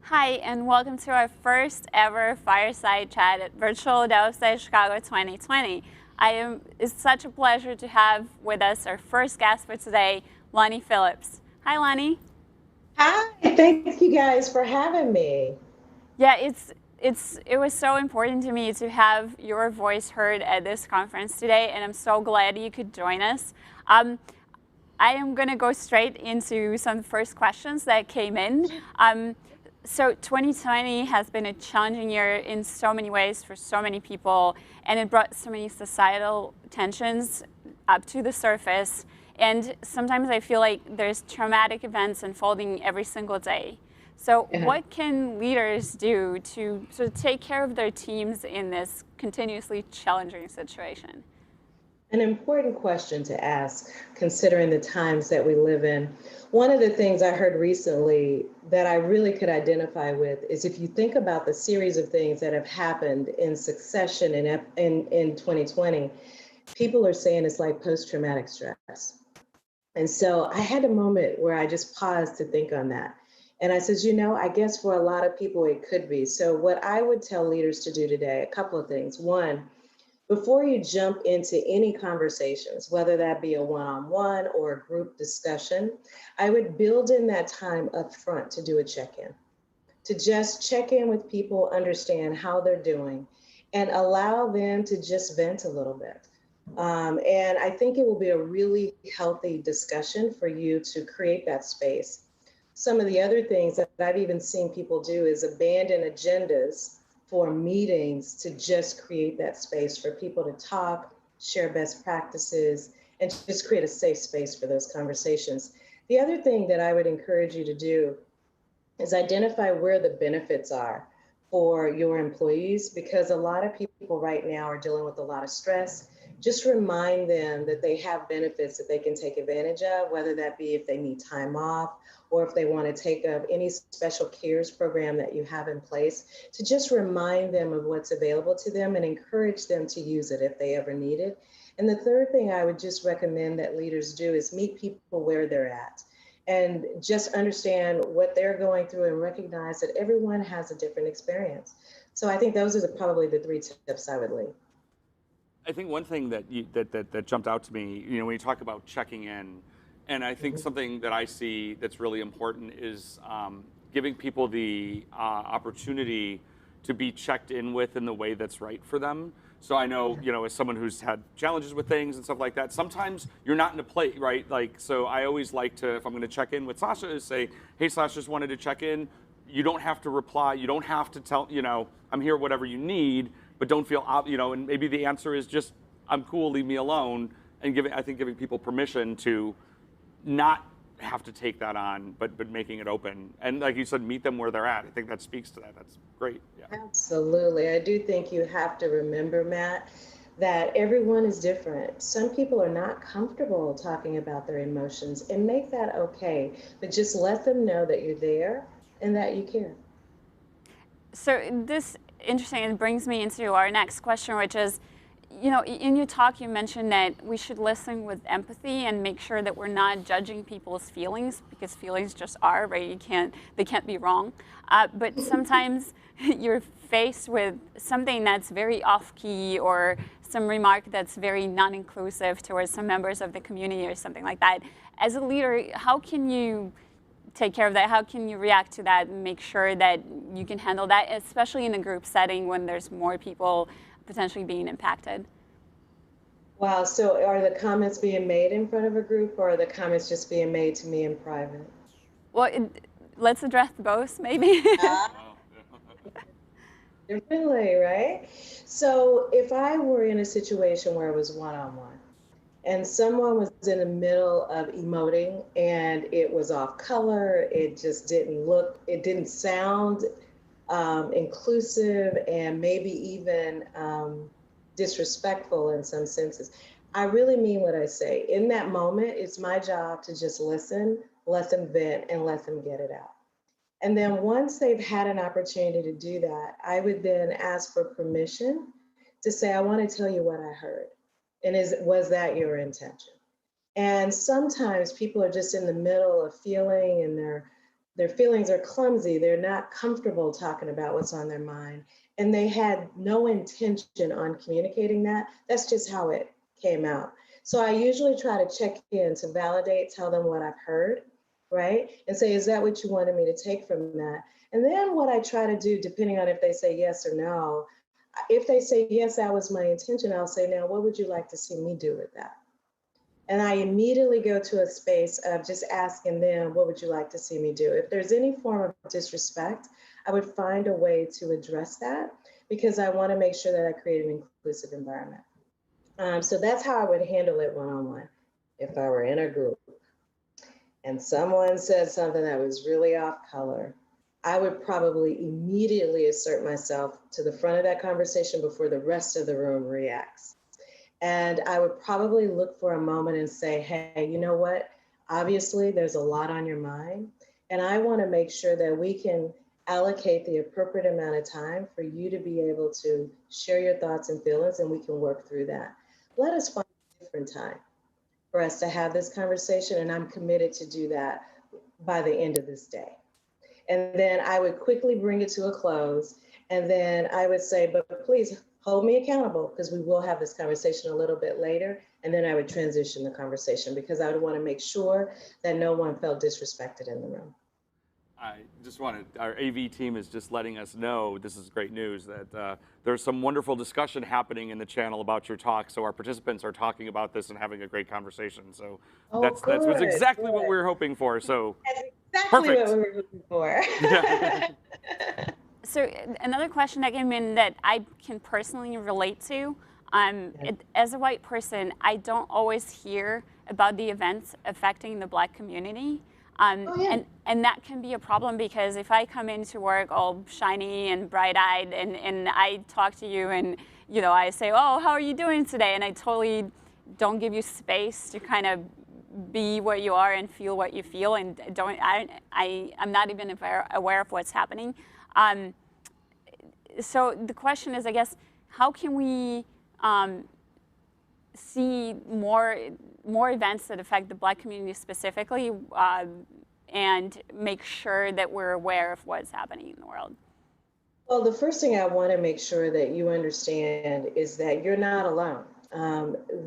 Hi, and welcome to our first ever Fireside Chat at Virtual DevOpsDays Chicago 2020. It's such a pleasure to have with us our first guest for today, Lani Phillips. Hi, Lani. Hi, thank you guys for having me. Yeah, it was so important to me to have your voice heard at this conference today, and I'm so glad you could join us. I am going to go straight into some first questions that came in. So 2020 has been a challenging year in so many ways for so many people, and it brought so many societal tensions up to the surface. And sometimes I feel like there's traumatic events unfolding every single day. So what can leaders do to sort of take care of their teams in this continuously challenging situation? An important question to ask, considering the times that we live in. One of the things I heard recently that I really could identify with is if you think about the series of things that have happened in succession in 2020, people are saying it's like post-traumatic stress. And so I had a moment where I just paused to think on that. And I said, I guess for a lot of people it could be. So what I would tell leaders to do today, a couple of things. One, before you jump into any conversations, whether that be a one-on-one or a group discussion, I would build in that time up front to do a check-in, to just check in with people, understand how they're doing, and allow them to just vent a little bit. And I think it will be a really healthy discussion for you to create that space. Some of the other things that I've even seen people do is abandon agendas for meetings to just create that space for people to talk, share best practices, and just create a safe space for those conversations. The other thing that I would encourage you to do is identify where the benefits are for your employees, because a lot of people right now are dealing with a lot of stress. Just remind them that they have benefits that they can take advantage of, whether that be if they need time off or if they want to take up any special cares program that you have in place, to just remind them of what's available to them and encourage them to use it if they ever need it. And the third thing I would just recommend that leaders do is meet people where they're at and just understand what they're going through and recognize that everyone has a different experience. So I think those are probably the three tips I would leave. I think one thing that jumped out to me, when you talk about checking in, and I think something that I see that's really important is giving people the opportunity to be checked in with in the way that's right for them. So I know, as someone who's had challenges with things and stuff like that, sometimes you're not in a place, right? Like, so I always like to, if I'm going to check in with Sasha, is say, hey, Sasha, just wanted to check in. You don't have to reply. You don't have to tell, I'm here, whatever you need, but don't feel, and maybe the answer is just, I'm cool, leave me alone. And giving people permission to not have to take that on, but making it open. And like you said, meet them where they're at. I think that speaks to that. That's great. Yeah. Absolutely. I do think you have to remember, Matt, that everyone is different. Some people are not comfortable talking about their emotions, and make that okay, but just let them know that you're there and that you care. So this interesting and brings me into our next question, which is, in your talk, you mentioned that we should listen with empathy and make sure that we're not judging people's feelings, because feelings just are, right? They can't be wrong. But sometimes you're faced with something that's very off-key or some remark that's very non-inclusive towards some members of the community or something like that. As a leader, how can you take care of that? How can you react to that and make sure that you can handle that, especially in a group setting when there's more people potentially being impacted? Wow, so are the comments being made in front of a group, or are the comments just being made to me in private? Well, let's address both, maybe. Differently, right? So if I were in a situation where it was one-on-one and someone was in the middle of emoting and it was off color, it just it didn't sound inclusive, and maybe even disrespectful in some senses. I really mean what I say. In that moment, it's my job to just listen, let them vent, and let them get it out. And then once they've had an opportunity to do that, I would then ask for permission to say, I want to tell you what I heard. And was that your intention? And sometimes people are just in the middle of feeling, and their feelings are clumsy, they're not comfortable talking about what's on their mind, and they had no intention on communicating that. That's just how it came out. So I usually try to check in to validate, tell them what I've heard, right? And say, is that what you wanted me to take from that? And then what I try to do, depending on if they say yes or no, if they say yes, that was my intention, I'll say, now, what would you like to see me do with that? And I immediately go to a space of just asking them, what would you like to see me do? If there's any form of disrespect, I would find a way to address that, because I want to make sure that I create an inclusive environment. So that's how I would handle it one-on-one. If I were in a group and someone said something that was really off color, I would probably immediately assert myself to the front of that conversation before the rest of the room reacts. And I would probably look for a moment and say, hey, you know what? Obviously, there's a lot on your mind. And I want to make sure that we can allocate the appropriate amount of time for you to be able to share your thoughts and feelings, and we can work through that. Let us find a different time for us to have this conversation, and I'm committed to do that by the end of this day. And then I would quickly bring it to a close, and then I would say, but please hold me accountable, because we will have this conversation a little bit later. And then I would transition the conversation, because I would want to make sure that no one felt disrespected in the room. I just wanted, our AV team is just letting us know, this is great news, that there's some wonderful discussion happening in the channel about your talk. So our participants are talking about this and having a great conversation. So that's exactly what we were hoping for. So that's exactly perfect. what we were looking for. Yeah. So another question that came in that I can personally relate to, as a white person, I don't always hear about the events affecting the Black community. And that can be a problem, because if I come into work all shiny and bright-eyed and I talk to you and, you know, I say, oh, how are you doing today? And I totally don't give you space to kind of be what you are and feel what you feel, and I'm not even aware of what's happening. So the question is, I guess, how can we see more events that affect the Black community specifically, and make sure that we're aware of what's happening in the world? Well, the first thing I want to make sure that you understand is that you're not alone.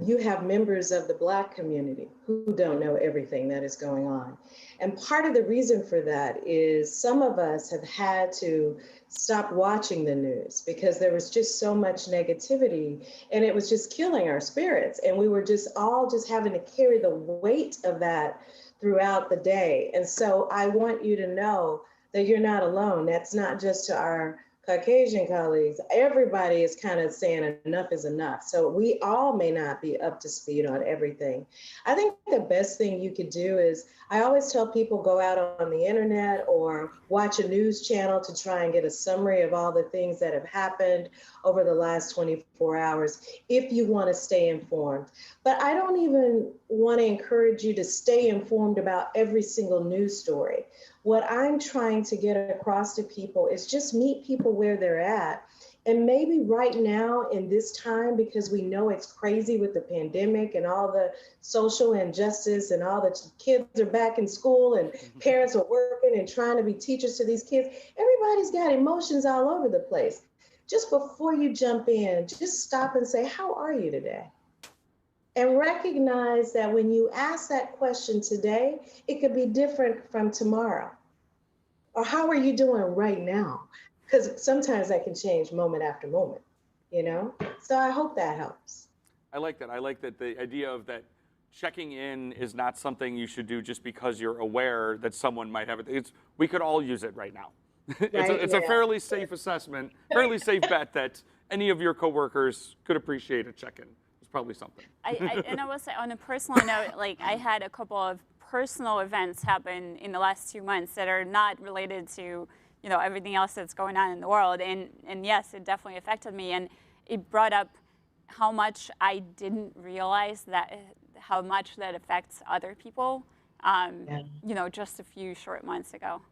You have members of the Black community who don't know everything that is going on. And part of the reason for that is some of us have had to stop watching the news because there was just so much negativity, and it was just killing our spirits. And we were just all just having to carry the weight of that throughout the day. And so I want you to know that you're not alone. That's not just to our Caucasian colleagues. Everybody is kind of saying enough is enough. So we all may not be up to speed on everything. I think the best thing you could do is, I always tell people, go out on the internet or watch a news channel to try and get a summary of all the things that have happened over the last 24 hours if you want to stay informed. But I don't even want to encourage you to stay informed about every single news story. What I'm trying to get across to people is just meet people where they're at. And maybe right now in this time, because we know it's crazy with the pandemic and all the social injustice and all the kids are back in school and parents are working and trying to be teachers to these kids, everybody's got emotions all over the place. Just before you jump in, just stop and say, how are you today? And recognize that when you ask that question today, it could be different from tomorrow. Or how are you doing right now? Because sometimes that can change moment after moment, you know? So I hope that helps. I like that. I like that the idea of that checking in is not something you should do just because you're aware that someone might have it. We could all use it right now. It's a fairly safe assessment, fairly safe bet that any of your coworkers could appreciate a check-in. It's probably something. And I will say, on a personal note, like, I had a couple of personal events happen in the last 2 months that are not related to, you know, everything else that's going on in the world. And yes, it definitely affected me. And it brought up how much I didn't realize how much that affects other people, you know, just a few short months ago.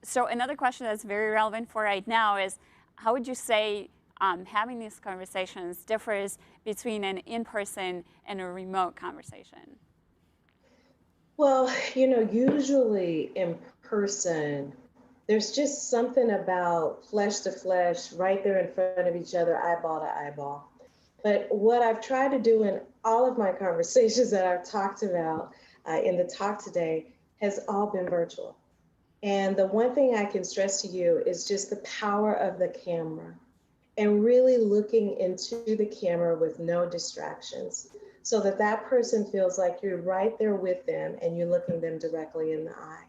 So another question that's very relevant for right now is, how would you say having these conversations differs between an in-person and a remote conversation? Well, usually in person, there's just something about flesh to flesh right there in front of each other, eyeball to eyeball. But what I've tried to do in all of my conversations that I've talked about in the talk today has all been virtual. And the one thing I can stress to you is just the power of the camera and really looking into the camera with no distractions so that that person feels like you're right there with them and you're looking them directly in the eye.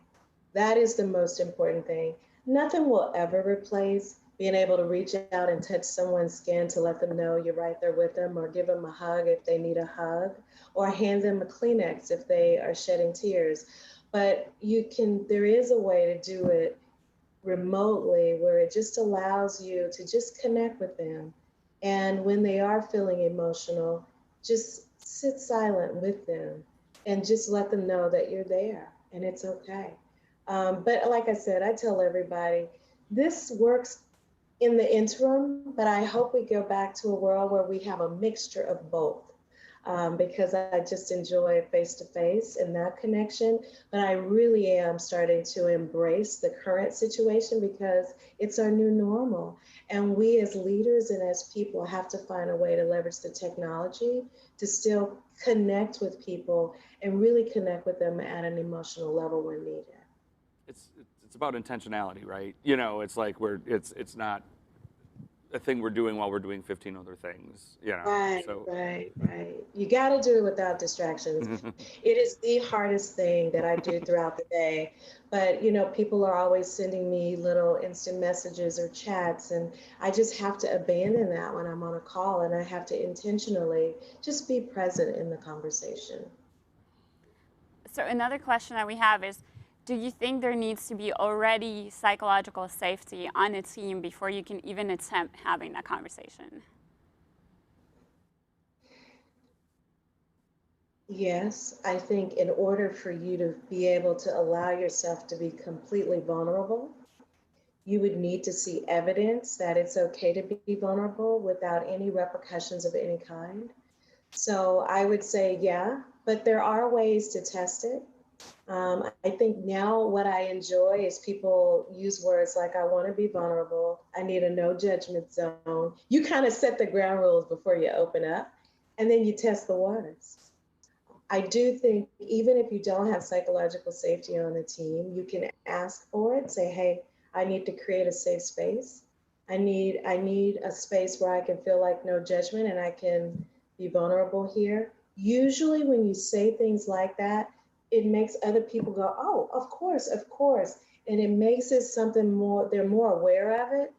That is the most important thing. Nothing will ever replace being able to reach out and touch someone's skin to let them know you're right there with them, or give them a hug if they need a hug, or hand them a Kleenex if they are shedding tears. But there is a way to do it remotely where it just allows you to just connect with them. And when they are feeling emotional, just sit silent with them and just let them know that you're there and it's okay. But like I said, I tell everybody this works in the interim, but I hope we go back to a world where we have a mixture of both. Because I just enjoy face to face and that connection. But I really am starting to embrace the current situation because it's our new normal. And we as leaders and as people have to find a way to leverage the technology to still connect with people and really connect with them at an emotional level when needed. It's about intentionality, right? It's like it's not a thing we're doing while we're doing 15 other things, Right, so. right. You got to do it without distractions. It is the hardest thing that I do throughout the day. But, people are always sending me little instant messages or chats, and I just have to abandon that when I'm on a call, and I have to intentionally just be present in the conversation. So another question that we have is, do you think there needs to be already psychological safety on a team before you can even attempt having that conversation? Yes, I think in order for you to be able to allow yourself to be completely vulnerable, you would need to see evidence that it's okay to be vulnerable without any repercussions of any kind. So I would say, yeah, but there are ways to test it. I think now what I enjoy is people use words like, I want to be vulnerable. I need a no judgment zone. You kind of set the ground rules before you open up, and then you test the waters. I do think even if you don't have psychological safety on the team, you can ask for it. Say, hey, I need to create a safe space. I need a space where I can feel like no judgment and I can be vulnerable here. Usually when you say things like that, it makes other people go, oh, of course, of course. And it makes it something more, they're more aware of it.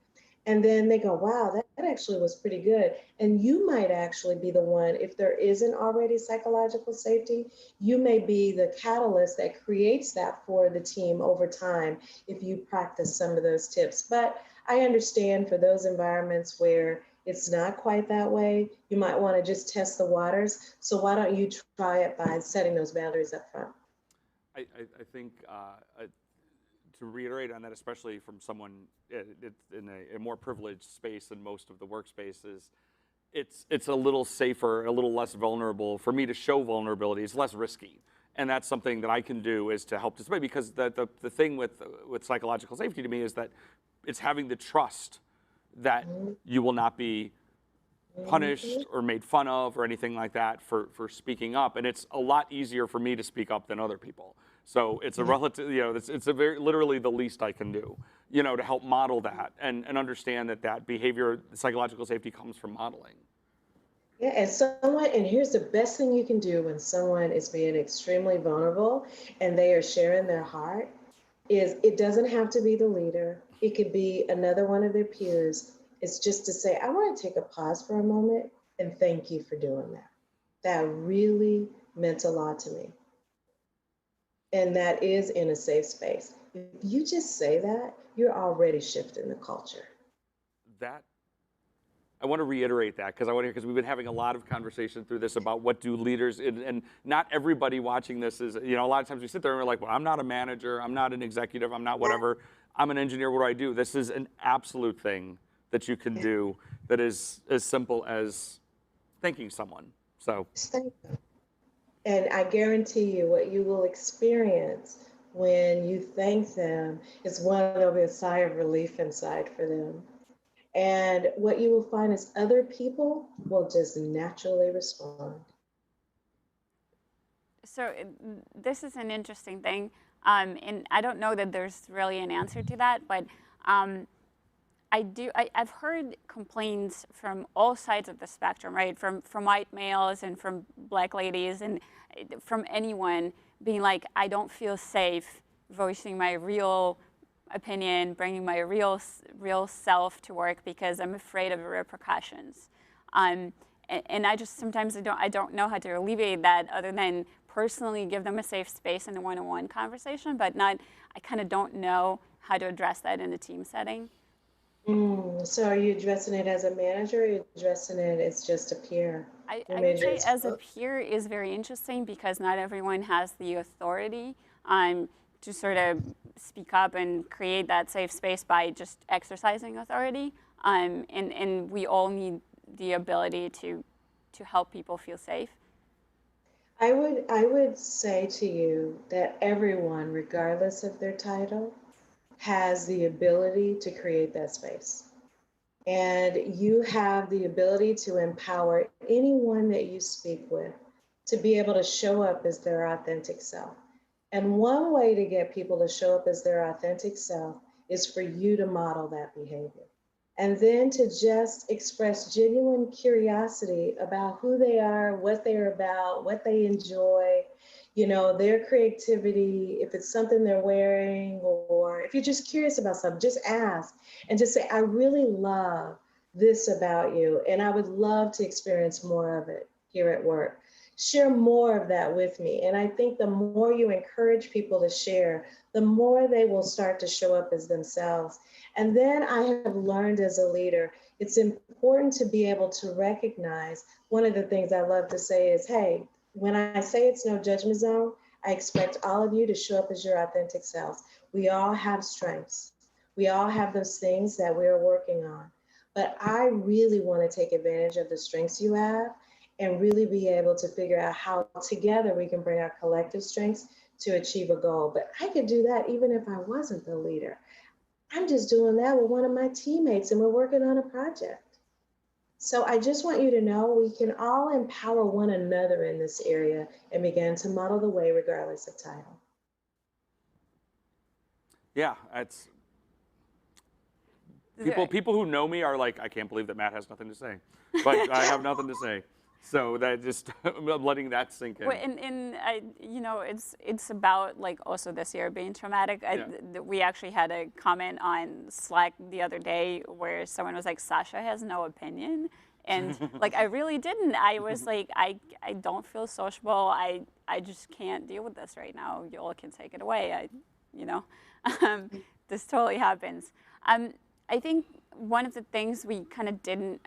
And then they go, wow, that actually was pretty good. And you might actually be the one, if there isn't already psychological safety, you may be the catalyst that creates that for the team over time if you practice some of those tips. But I understand for those environments where it's not quite that way, you might want to just test the waters. So why don't you try it by setting those boundaries up front? I think to reiterate on that, especially from someone in a more privileged space than most of the workspaces, it's a little safer, a little less vulnerable for me to show vulnerability. It's less risky, and that's something that I can do is to help display. Because the thing with psychological safety to me is that it's having the trust that you will not be punished or made fun of or anything like that for speaking up. And it's a lot easier for me to speak up than other people. So it's a relative, it's a very literally the least I can do, to help model that and understand that behavior, psychological safety comes from modeling. Yeah, and here's the best thing you can do when someone is being extremely vulnerable and they are sharing their heart is it doesn't have to be the leader. It could be another one of their peers. It's just to say, I want to take a pause for a moment and thank you for doing that. That really meant a lot to me. And that is in a safe space. If you just say that, you're already shifting the culture. That I want to reiterate that because we've been having a lot of conversation through this about what do leaders and not everybody watching this is, a lot of times we sit there and we're like, well, I'm not a manager, I'm not an executive, I'm not whatever, I'm an engineer, what do I do? This is an absolute thing that you can do that is as simple as thanking someone. So Thank you. And I guarantee you what you will experience when you thank them is one, there'll be a sigh of relief inside for them. And what you will find is other people will just naturally respond. So this is an interesting thing, and I don't know that there's really an answer to that, but um, I've heard complaints from all sides of the spectrum, right? From white males and from black ladies and from anyone being like, I don't feel safe voicing my real opinion, bringing my real self to work because I'm afraid of the repercussions. And I just sometimes I don't know how to alleviate that other than personally give them a safe space in a one-on-one conversation, but not I kind of don't know how to address that in a team setting. So are you addressing it as a manager or are you addressing it as just a peer? Your I would manager say is as a both. peer is very interesting because not everyone has the authority to sort of speak up and create that safe space by just exercising authority. And we all need the ability to help people feel safe. I would say to you that everyone, regardless of their title, has the ability to create that space. And you have the ability to empower anyone that you speak with to be able to show up as their authentic self. And one way to get people to show up as their authentic self is for you to model that behavior. And then to just express genuine curiosity about who they are, what they're about, what they enjoy, their creativity, if it's something they're wearing, or if you're just curious about something, just ask and just say, I really love this about you, and I would love to experience more of it here at work. Share more of that with me. And I think the more you encourage people to share, the more they will start to show up as themselves. And then I have learned as a leader, it's important to be able to recognize one of the things I love to say is, hey, when I say it's no judgment zone, I expect all of you to show up as your authentic selves. We all have strengths. We all have those things that we're working on. But I really want to take advantage of the strengths you have and really be able to figure out how together we can bring our collective strengths to achieve a goal. But I could do that even if I wasn't the leader. I'm just doing that with one of my teammates and we're working on a project. So I just want you to know we can all empower one another in this area and begin to model the way regardless of title. Yeah, it's people who know me are like, I can't believe that Matt has nothing to say, but I have nothing to say. So that just I'm letting that sink in. Well, it's about like also this year being traumatic. We actually had a comment on Slack the other day where someone was like, Sasha has no opinion. And like, I really didn't. I was like, I don't feel sociable. I just can't deal with this right now. You all can take it away. This totally happens. I think one of the things we kind of didn't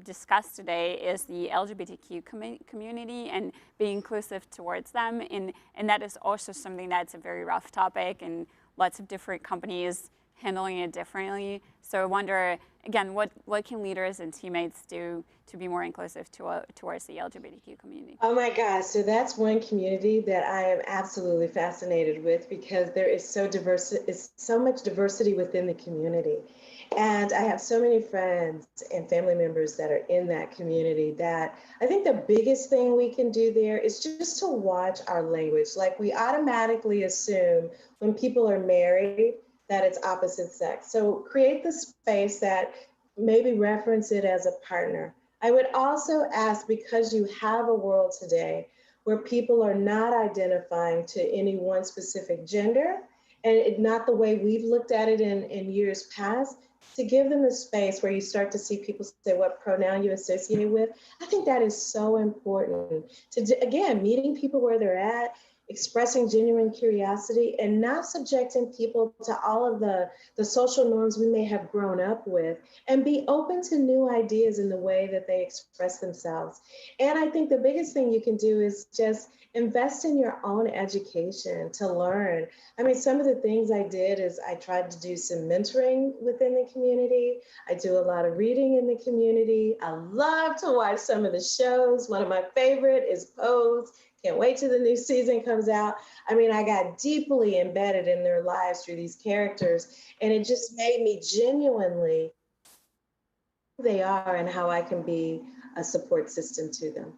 discuss today is the LGBTQ community and being inclusive towards them. And that is also something that's a very rough topic and lots of different companies handling it differently. So I wonder, again, what can leaders and teammates do to be more inclusive towards the LGBTQ community? Oh my gosh, so that's one community that I am absolutely fascinated with because there is so much diversity within the community. And I have so many friends and family members that are in that community that I think the biggest thing we can do there is just to watch our language. Like we automatically assume when people are married that it's opposite sex. So create the space that maybe reference it as a partner. I would also ask, because you have a world today where people are not identifying to any one specific gender, and not the way we've looked at it in years past, to give them a space where you start to see people say what pronoun you associate with. I think that is so important to, again, meeting people where they're at, expressing genuine curiosity and not subjecting people to all of the social norms we may have grown up with, and be open to new ideas in the way that they express themselves. And I think the biggest thing you can do is just invest in your own education to learn. I mean, some of the things I did is I tried to do some mentoring within the community. I do a lot of reading in the community. I love to watch some of the shows. One of my favorite is Pose. Can't wait till the new season comes out. I mean, I got deeply embedded in their lives through these characters, and it just made me genuinely who they are and how I can be a support system to them.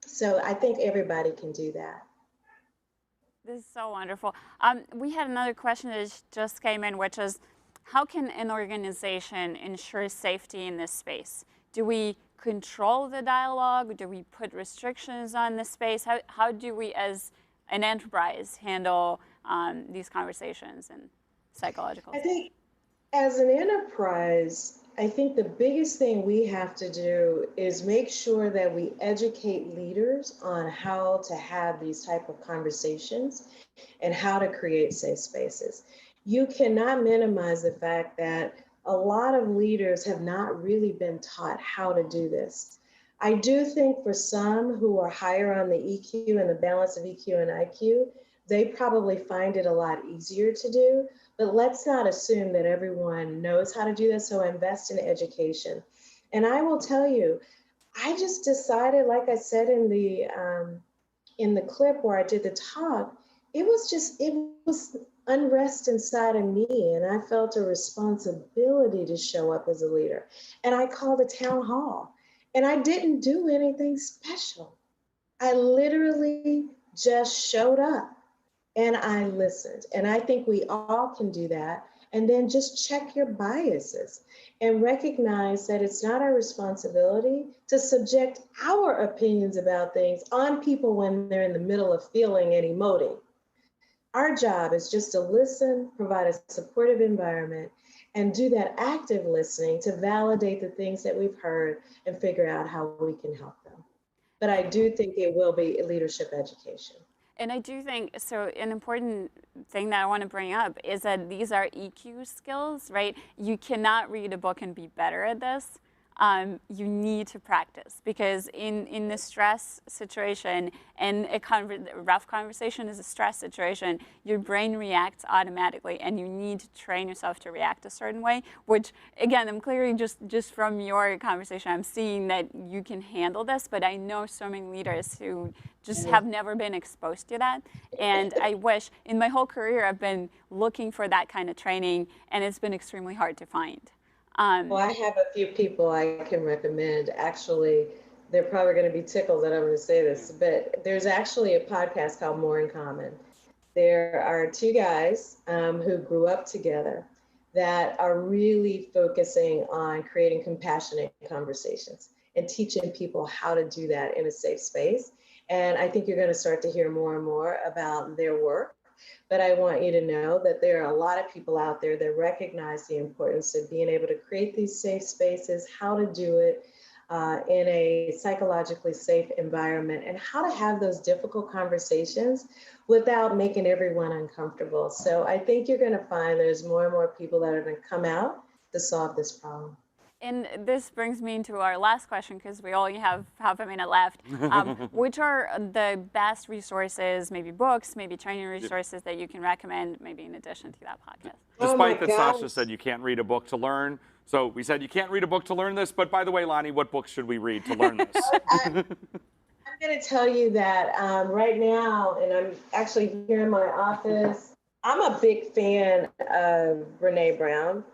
So I think everybody can do that. This is so wonderful. We had another question that just came in, which is, how can an organization ensure safety in this space? Do we control the dialogue? Do we put restrictions on the space? How do we, as an enterprise, handle these conversations and psychological I safety? think as an enterprise, I think the biggest thing we have to do is make sure that we educate leaders on how to have these type of conversations and how to create safe spaces. You cannot minimize the fact that a lot of leaders have not really been taught how to do this. I do think for some who are higher on the EQ and the balance of EQ and IQ, they probably find it a lot easier to do. But let's not assume that everyone knows how to do this, so invest in education. And I will tell you, I just decided, like I said in the clip where I did the talk, it was unrest inside of me, and I felt a responsibility to show up as a leader. And I called a town hall, and I didn't do anything special. I literally just showed up and I listened. And I think we all can do that. And then just check your biases and recognize that it's not our responsibility to subject our opinions about things on people when they're in the middle of feeling and emoting. Our job is just to listen, provide a supportive environment, and do that active listening to validate the things that we've heard and figure out how we can help them. But I do think it will be leadership education. And I do think, so an important thing that I want to bring up is that these are EQ skills, right? You cannot read a book and be better at this. You need to practice, because in the stress situation, and a rough conversation is a stress situation, your brain reacts automatically, and you need to train yourself to react a certain way, which, again, I'm clearly just from your conversation, I'm seeing that you can handle this, but I know so many leaders who just have never been exposed to that. And I wish, in my whole career, I've been looking for that kind of training, and it's been extremely hard to find. Well, I have a few people I can recommend. Actually, they're probably going to be tickled that I'm going to say this, but there's actually a podcast called More in Common. There are two guys who grew up together that are really focusing on creating compassionate conversations and teaching people how to do that in a safe space. And I think you're going to start to hear more and more about their work. But I want you to know that there are a lot of people out there that recognize the importance of being able to create these safe spaces, how to do it in a psychologically safe environment, and how to have those difficult conversations without making everyone uncomfortable. So I think you're going to find there's more and more people that are going to come out to solve this problem. And this brings me into our last question, because we only have half a minute left. Which are the best resources, maybe books, maybe training resources that you can recommend, maybe in addition to that podcast? Despite that Sasha said you can't read a book to learn. So we said you can't read a book to learn this, but by the way, Lani, what books should we read to learn this? I'm going to tell you that right now, and I'm actually here in my office, I'm a big fan of Brene Brown.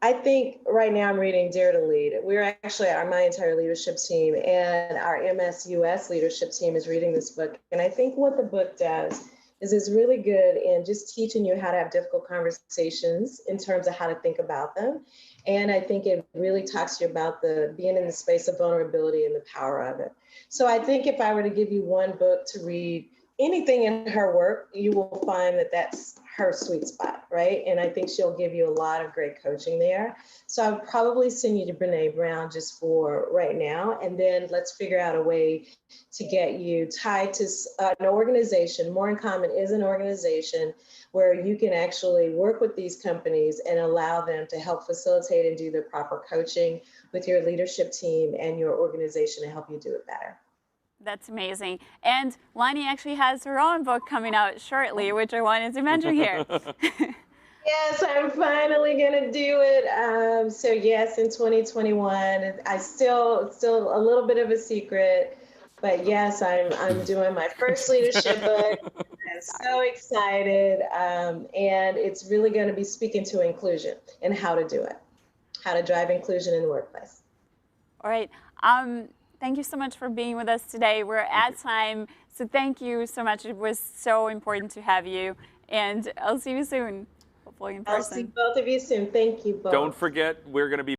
I think right now I'm reading Dare to Lead. We're actually, my entire leadership team and our MSUS leadership team is reading this book. And I think what the book does is it's really good in just teaching you how to have difficult conversations in terms of how to think about them. And I think it really talks to you about being in the space of vulnerability and the power of it. So I think if I were to give you one book to read, anything in her work, you will find that that's her sweet spot, right? And I think she'll give you a lot of great coaching there. So I would probably send you to Brene Brown just for right now. And then let's figure out a way to get you tied to an organization. More in Common is an organization where you can actually work with these companies and allow them to help facilitate and do the proper coaching with your leadership team and your organization to help you do it better. That's amazing. And Lani actually has her own book coming out shortly, which I wanted to mention here. Yes, I'm finally gonna do it. So yes, in 2021, I still a little bit of a secret, But yes, I'm doing my first leadership book. I'm so excited. And it's really going to be speaking to inclusion and how to do it, how to drive inclusion in the workplace. All right. Thank you so much for being with us today. We're at time, so thank you so much. It was so important to have you, and I'll see you soon, hopefully in person. I'll see both of you soon. Thank you both. Don't forget, we're going to be